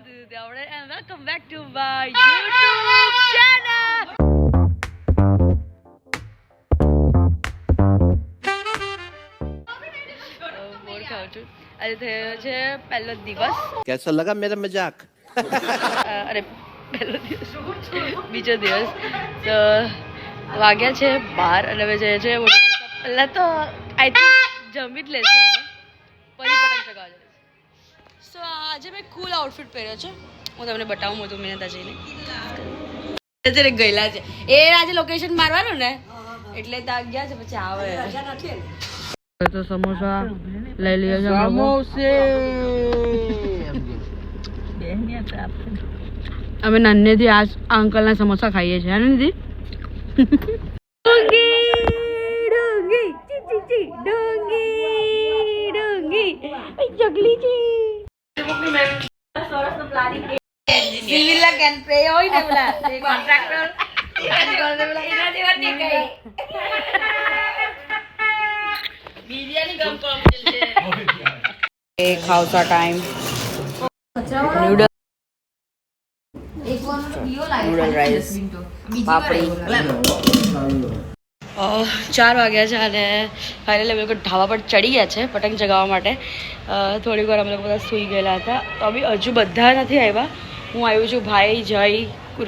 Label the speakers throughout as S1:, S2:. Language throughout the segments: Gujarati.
S1: and welcome back to my YouTube channel. આજે થયો છે પહેલો દિવસ.
S2: कैसा लगा मेरा मजाक?
S1: અરે પહેલો દિવસ બીજો દિવસ તો વાગ્યા છે 12 અને હવે જઈએ છે પહેલા તો આઈ થિંક જમી જ લેશું અમે પછી પતંગ ચગાવવા જઈશું. સો આજે મેં કુલ આઉટફિટ પહેર્યો છે, હું તમને બતાવું મોટું મહેનત જઈને અત્યારે ગયેલા છે એ આજે લોકેશન મારવાનું ને એટલે ત્યાં ગયા છે પછી આવે તો સમોસા લઈ લઈએ છે અમે નાનેથી આ અંકલના સમોસા ખાઈએ છીએ ને દીદી. ડુંગી ચી ડુંગી ડુંગી જગલી જી સરસ પ્લાનિંગ સિવિલ લા કેન પ્રે હોય ને પેલા કોન્ટ્રાક્ટર એના જેવા નહીં કઈ બિરયાની ગમ કોમ છે એ ખાવસા ટાઈમ નૂડલ નૂડલ રાઈસ પાપડી 4 વાગ્યા છે અને ફાઇનલી અમે લોકો ઢાબા પર ચડી ગયા છે પતંગ ચગાવવા માટે. થોડીક વાર અમે લોકો બધા સૂઈ ગયેલા હતા તો બી હજુ બધા નથી આવ્યા. હું આવ્યું છું, ભાઈ જય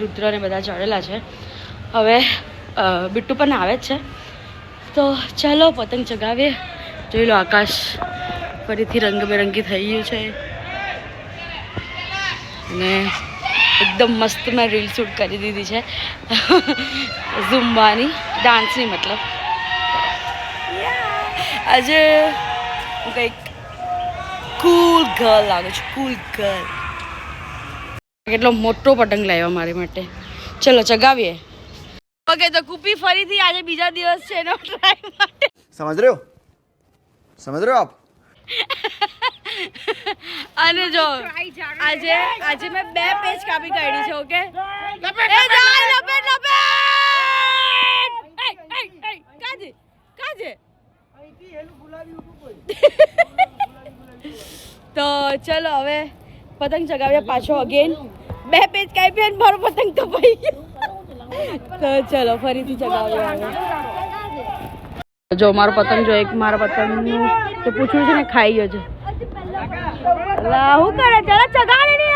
S1: રુદ્ર ને બધા ચડેલા છે. હવે બિટ્ટુ પણ આવે જ છે તો ચાલો પતંગ ચગાવીએ. જોઈ લો આકાશ ફરીથી રંગબેરંગી થઈ ગયું છે અને એકદમ મસ્ત મેં રીલ શૂટ કરી દીધી છે ઝુમ્બાની ડાન્સની મતલબ. આજે હું કંઈક કૂલ ગર્લ લાગુ છું, કૂલ ગર્લ. કેટલો મોટો પતંગ લાવ્યો મારી માટે. ચલો ચગાવીએ. ઓકે તો કુપી ફરીથી આજે બીજા દિવસ છે એનો ટ્રાય માટે.
S2: समझ रहे हो आप?
S1: અને જો આજે મેં 2 પેજ કાપી કાઢી છે. ઓકે તો ચલો હવે પતંગ ચગાવ્યા પાછો અગેન 2 પેજ કાપ્યા અને મારો પતંગ કપાઈ ગયો. તો ચલો ફરીથી ચગાવ્યા. જો મારો પતંગ જો એક મારા પતંગનું તો પૂછ્યું છે ને ખાઈ ગયો છે. હું કરે ચાલો ચગાવે ને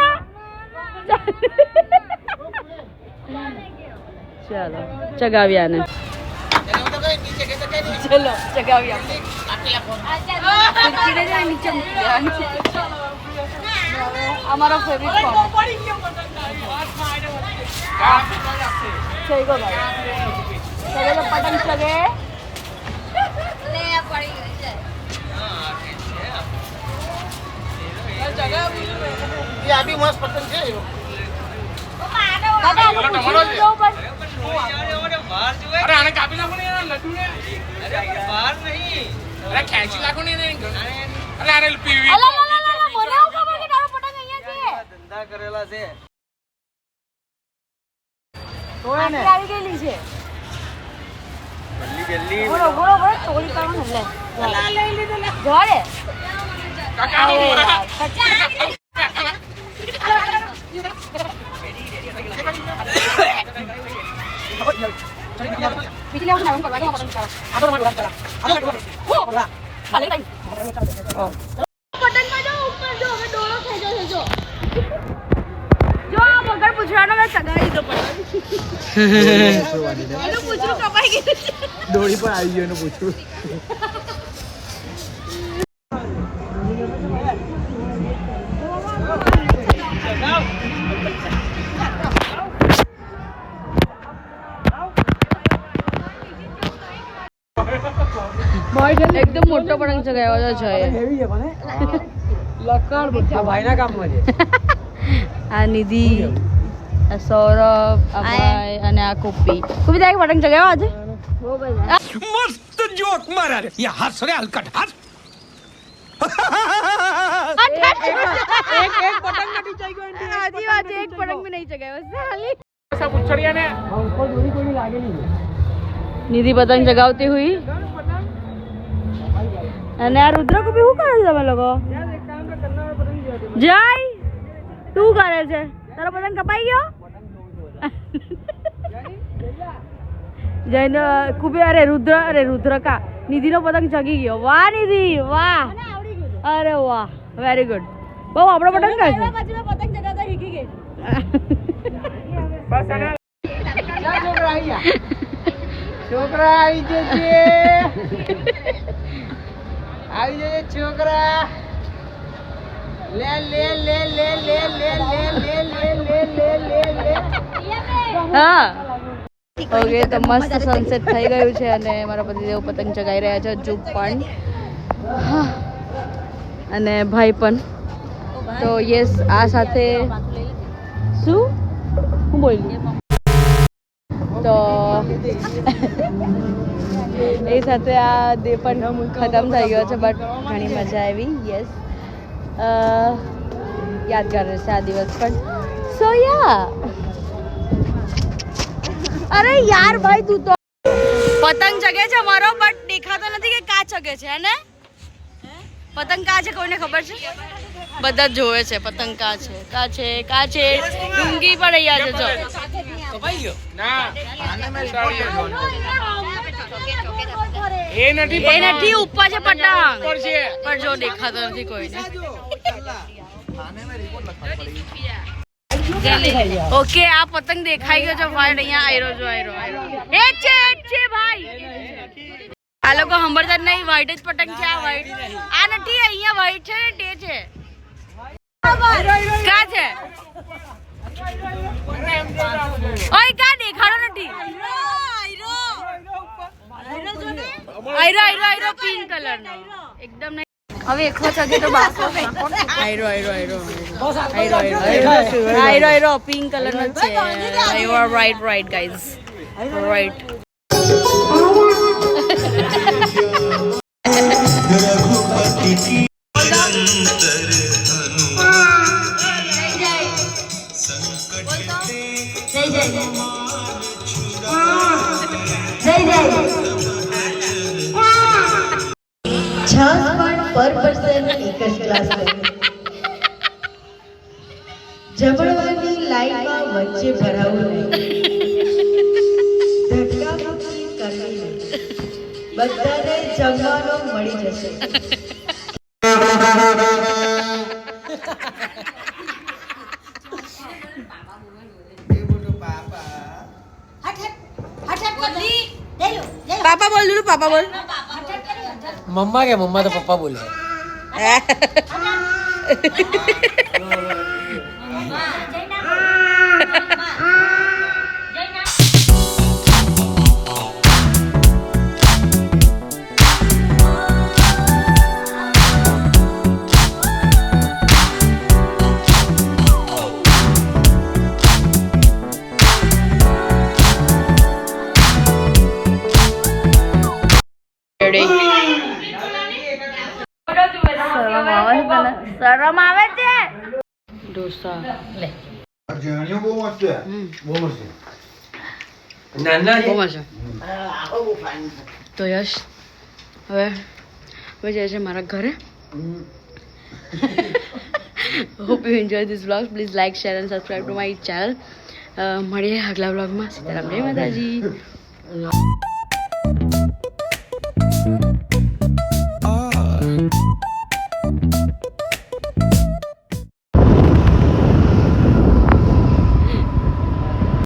S1: ચાલો ચગાવ્યા ને ચલો ચગાવ્યા. અમારો ફેવરિટ પતંગ ચગે
S2: ये अभी मस्त पतंग है यो. अरे आने कापी लागो ने लड्डू ने. अरे बाहर नहीं. अरे खेंची लागो ने. अरे अरे पीवी.
S1: મને એવું ખબર કે તારો પતંગ અહીંયા છે.
S2: ધંધા કરેલા છે.
S1: તોય ને આવી ગયેલી છે.
S2: જલ્દી
S1: બોલો તોડી પાડવાનું લે. લઈ લીધો લે. જોડે. કાકા બીજી લેવું ના કરવા દો પતંગ પતંગમાં જો ઉપર જો હવે ડોળો થઈ જશે. જો આ વગર પૂછવાનો મેં ચગાવી દો પતંગ. એનું પૂછડું કપાઈ ગયું છે.
S2: દોડી પર આવી ગયો એનું પૂછું.
S1: એકદમ મોટો પતંગ ચગાવ્યો છે.
S2: ભાઈના કામમાં છે.
S1: આ નિધિ, આ સૌરભ, આ ભાઈ અને આ કુપી તારે પતંગ ચગાવ્યો આજે.
S2: मस्त जोक मारा रे. ये हंस रे हलकट हंस. एक पतंग नहीं चाहिए.
S1: આજી વાત છે, એક પતંગ બી નહીં ચગાવ્યો સાલી.
S2: सब उछड़िया ने हमको थोड़ी थोड़ी लागेली.
S1: નિધિ પતંગ ચગાવતી હુઈ અને આ રુદ્ર કુપી શું કરે છે તમે લોકો? જય તું કરે છે તારો પતંગ કપાઈ ગયો જૈન ખૂબ અરે રુદ્રકા નિધિનો પતંગ ચગી ગયો વાહ નિધિ વાહ અરે વાહ વેરી ગુડ બહુ આપણો પતંગ કાઢ છે પતંગ ચગાવતા શીખી ગઈ
S2: છોકરા આવી જશે છોકરા લે લે લે લે લે લે લે લે લે લે લે લે
S1: હા ઓકે તો મસ્ત સનસેટ થઈ ગયું છે અને મારા પતિદેવ પતંગ ચગાવી રહ્યા છે હજુ પણ હા. અને ભાઈ પણ તો યસ આ સાથે શું હું બોલ્યું તો એ સાથે આ ડે પણ ખતમ થઈ ગયો છે બટ ઘણી મજા આવી યસ યાદગાર રહેશે આ દિવસ પણ સો યા અરે યાર ભાઈ તું તો પતંગ ચગે છે મારો બટ દેખાતો નથી કે કા ચગે છે ને પતંગ કા છે કોઈને ખબર છે બધા જ જોવે છે પતંગ કા છે ડુંગી પણ અહીંયા છે જો
S2: એ નથી
S1: ઉપર છે પતંગ પણ જો દેખાતો નથી કોઈને ઓકે આ પતંગ દેખાઈ ગયો છે વાઈટ અહીંયા આયરો એ છે ભાઈ આ લોકો સાંભળતા જ નહીં વાઈટ જ પતંગ છે આ વાઈટ આ નથી અહીંયા વાઈટ છે ને તે છે કા છે ઓય કા દેખાડો નથી આયરો પિંક કલર નો એકદમ હવે એકલો ચગે તો બાકો આયરો પિંક કલર નો છે you are right guys right
S3: છાસ પણ પર પર્સન એક જ ક્લાસ જમણવાની લાઈનમાં વચ્ચે ભરાવું નહીં ધક્કામુક્કી કરવી નહીં બધાને જમવાનો મળી જશે
S1: પાપા બોલ દુલુ પાપા બોલ
S4: मम्मा क्या मम्मा तो पापा बोले
S1: શરમ આવે છે ઢોસા લે
S5: બહુ મસ્ત છે બહુ મસ્ત
S1: બહુ મસ્ત તો યશ હવે જાય છે મારા ઘરે hope you enjoy this vlog please like share and subscribe to my channel મળીએ આગલા વ્લોગમાં સીતારામ જય માતાજી